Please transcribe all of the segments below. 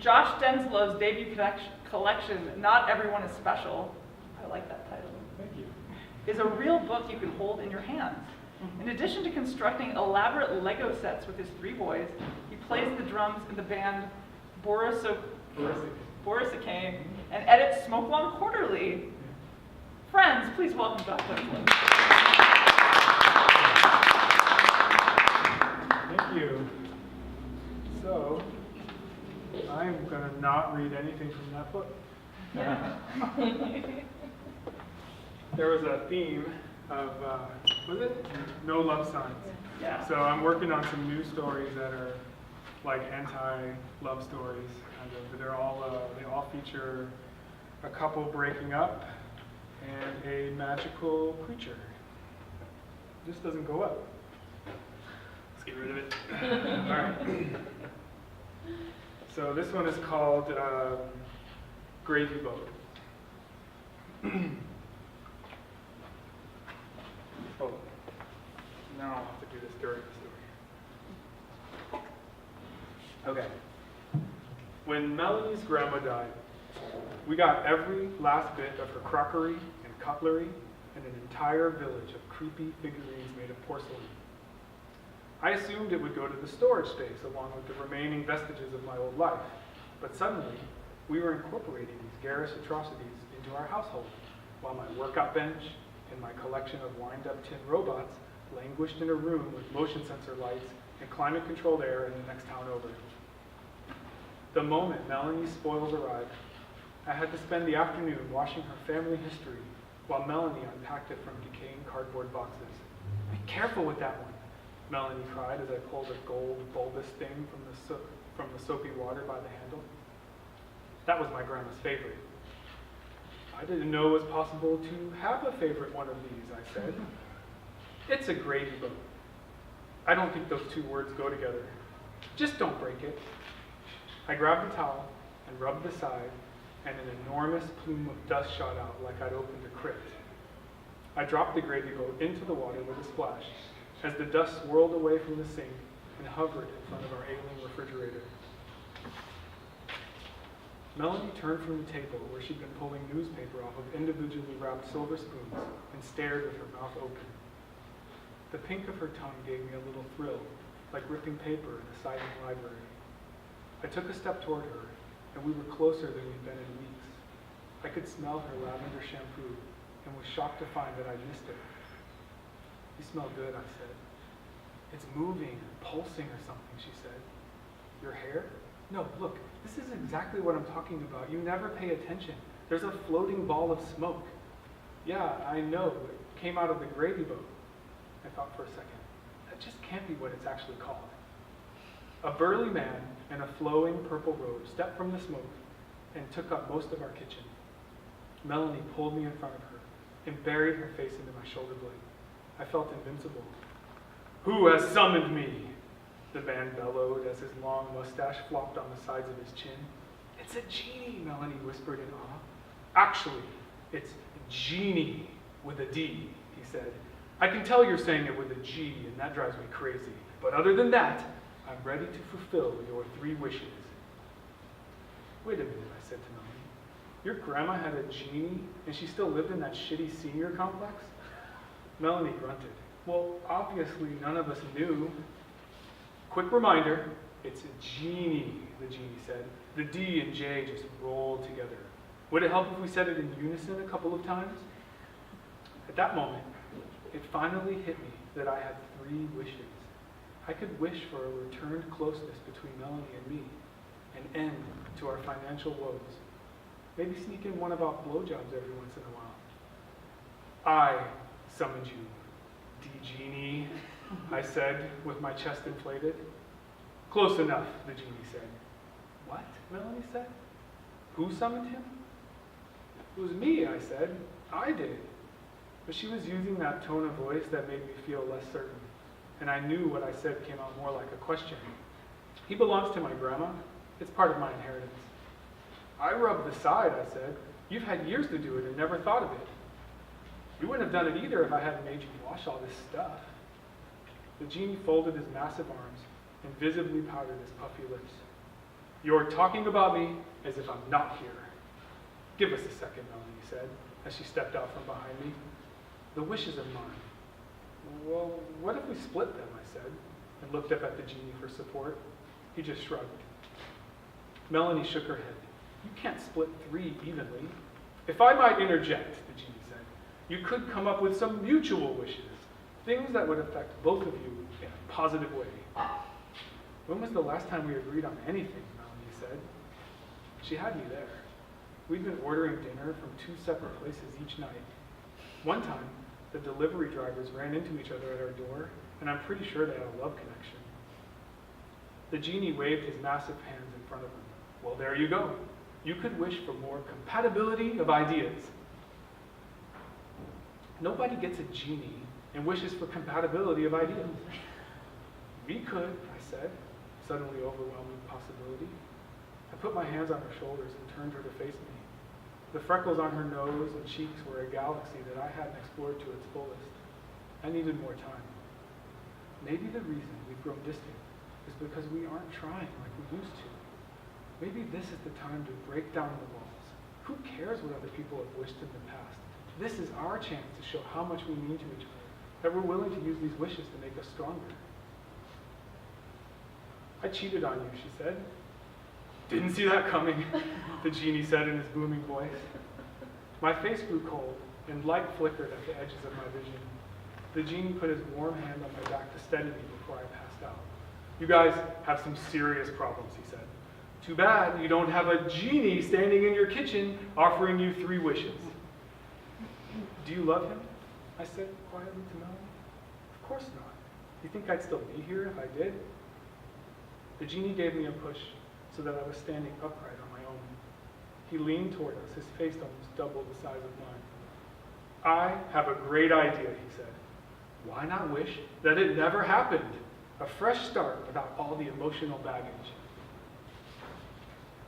Josh Denslow's debut collection, Not Everyone is Special, I like that title. Thank you. Is a real book you can hold in your hands. In addition to constructing elaborate Lego sets with his 3 boys, he plays the drums in the band Borrisokane and edits SmokeLong Quarterly. Friends, please welcome Josh Denslow. Thank you. So, I'm going to not read anything from that book. Yeah. There was a theme of, was it? No love signs. Yeah. So I'm working on some new stories that are like anti-love stories, kind of. They all feature a couple breaking up and a magical creature. This doesn't go up. Let's get rid of it. All right. So this one is called Gravy Boat. Oh, now I'll have to do this during the story. Okay. When Melanie's grandma died, we got every last bit of her crockery and cutlery and an entire village of creepy figurines made of porcelain. I assumed it would go to the storage space along with the remaining vestiges of my old life, but suddenly we were incorporating these garish atrocities into our household, while my workout bench and my collection of wind-up tin robots languished in a room with motion sensor lights and climate-controlled air in the next town over. The moment Melanie's spoils arrived, I had to spend the afternoon washing her family history while Melanie unpacked it from decaying cardboard boxes. Be careful with that one, Melanie cried as I pulled a gold bulbous thing from the soapy water by the handle. That was my grandma's favorite. I didn't know it was possible to have a favorite one of these, I said. It's a gravy boat. I don't think those 2 words go together. Just don't break it. I grabbed the towel and rubbed the side, and an enormous plume of dust shot out like I'd opened a crypt. I dropped the gravy boat into the water with a splash as the dust swirled away from the sink and hovered in front of our ailing refrigerator. Melanie turned from the table where she'd been pulling newspaper off of individually wrapped silver spoons and stared with her mouth open. The pink of her tongue gave me a little thrill, like ripping paper in a silent library. I took a step toward her, and we were closer than we'd been in weeks. I could smell her lavender shampoo and was shocked to find that I'd missed it. You smell good, I said. It's moving and pulsing or something, she said. Your hair? No, look, this is exactly what I'm talking about. You never pay attention. There's a floating ball of smoke. Yeah, I know. It came out of the gravy boat. I thought for a second. That just can't be what it's actually called. A burly man in a flowing purple robe stepped from the smoke and took up most of our kitchen. Melanie pulled me in front of her and buried her face into my shoulder blade. I felt invincible. Who has summoned me? The man bellowed as his long mustache flopped on the sides of his chin. It's a genie, Melanie whispered in awe. Actually, it's genie with a D, he said. I can tell you're saying it with a G, and that drives me crazy. But other than that, I'm ready to fulfill your 3 wishes. Wait a minute, I said to Melanie. Your grandma had a genie, and she still lived in that shitty senior complex? Melanie grunted. Well, obviously none of us knew. Quick reminder, it's a genie, the genie said. The D and J just rolled together. Would it help if we said it in unison a couple of times? At that moment, it finally hit me that I had 3 wishes. I could wish for a returned closeness between Melanie and me, an end to our financial woes. Maybe sneak in one about blowjobs every once in a while. I summoned you, D-Genie, I said, with my chest inflated. Close enough, the genie said. What? Melanie said. Who summoned him? It was me, I said. I did. But she was using that tone of voice that made me feel less certain, and I knew what I said came out more like a question. He belongs to my grandma. It's part of my inheritance. I rubbed the side, I said. You've had years to do it and never thought of it. You wouldn't have done it either if I hadn't made you wash all this stuff. The genie folded his massive arms and visibly pouted his puffy lips. You're talking about me as if I'm not here. Give us a second, Melanie said, as she stepped out from behind me. The wishes are mine. Well, what if we split them, I said, and looked up at the genie for support. He just shrugged. Melanie shook her head. You can't split 3 evenly. If I might interject, the genie said, you could come up with some mutual wishes, things that would affect both of you in a positive way. When was the last time we agreed on anything, Melanie said. She had me there. We'd been ordering dinner from 2 separate places each night. One time, the delivery drivers ran into each other at our door, and I'm pretty sure they had a love connection. The genie waved his massive hands in front of him. Well, there you go. You could wish for more compatibility of ideas. Nobody gets a genie and wishes for compatibility of ideas. We could, I said, suddenly overwhelmed with possibility. I put my hands on her shoulders and turned her to face me. The freckles on her nose and cheeks were a galaxy that I hadn't explored to its fullest. I needed more time. Maybe the reason we've grown distant is because we aren't trying like we used to. Maybe this is the time to break down the walls. Who cares what other people have wished in the past? This is our chance to show how much we mean to each other, that we're willing to use these wishes to make us stronger. I cheated on you, she said. Didn't see that coming, the genie said in his booming voice. My face grew cold, and light flickered at the edges of my vision. The genie put his warm hand on my back to steady me before I passed out. You guys have some serious problems, he said. Too bad you don't have a genie standing in your kitchen offering you 3 wishes. Do you love him? I said quietly to Melanie. Of course not. You think I'd still be here if I did? The genie gave me a push so that I was standing upright on my own. He leaned toward us, his face almost double the size of mine. I have a great idea, he said. Why not wish that it never happened? A fresh start without all the emotional baggage.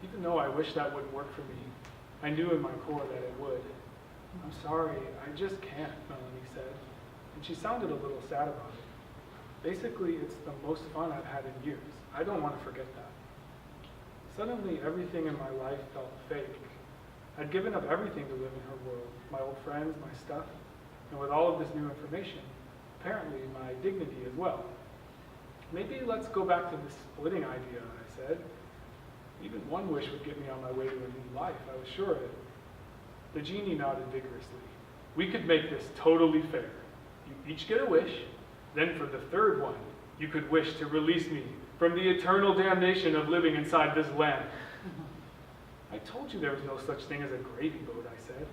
Even though I wish that would work for me, I knew in my core that it would. I'm sorry, I just can't, Melanie said, and she sounded a little sad about it. Basically, it's the most fun I've had in years. I don't want to forget that. Suddenly, everything in my life felt fake. I'd given up everything to live in her world, my old friends, my stuff, and with all of this new information, apparently my dignity as well. Maybe let's go back to the splitting idea, I said. Even one wish would get me on my way to a new life, I was sure of it. The genie nodded vigorously. We could make this totally fair. You each get a wish, then for the 3rd one, you could wish to release me from the eternal damnation of living inside this lamp. I told you there was no such thing as a gravy boat, I said.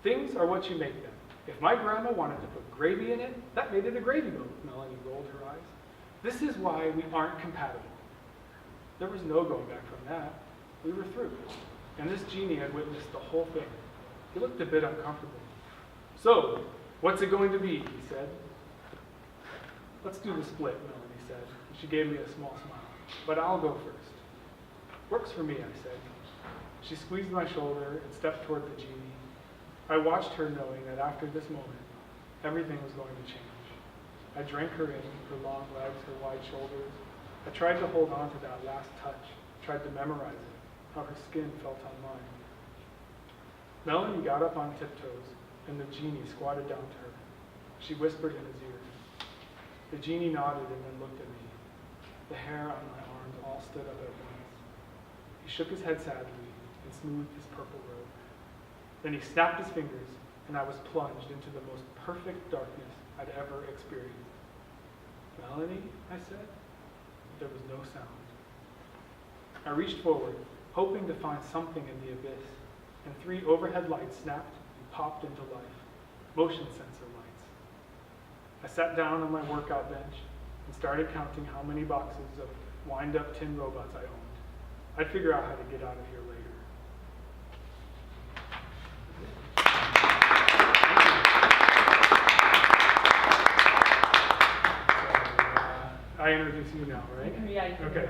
Things are what you make them. If my grandma wanted to put gravy in it, that made it a gravy boat, Melanie rolled her eyes. This is why we aren't compatible. There was no going back from that. We were through. And this genie had witnessed the whole thing. He looked a bit uncomfortable. So, what's it going to be, he said. Let's do the split, Melanie said. She gave me a small smile. But I'll go first. Works for me, I said. She squeezed my shoulder and stepped toward the genie. I watched her knowing that after this moment, everything was going to change. I drank her in, her long legs, her wide shoulders. I tried to hold on to that last touch, tried to memorize it, how her skin felt on mine. Melanie got up on tiptoes, and the genie squatted down to her. She whispered in his ear. The genie nodded and then looked at me. The hair on my arms all stood up at once. He shook his head sadly and smoothed his purple robe. Then he snapped his fingers, and I was plunged into the most perfect darkness I'd ever experienced. Melanie, I said. There was no sound. I reached forward, hoping to find something in the abyss, and 3 overhead lights snapped and popped into life, motion sensor lights. I sat down on my workout bench and started counting how many boxes of wind-up tin robots I owned. I'd figure out how to get out of here later. I introduce you now, right? Yeah. Okay.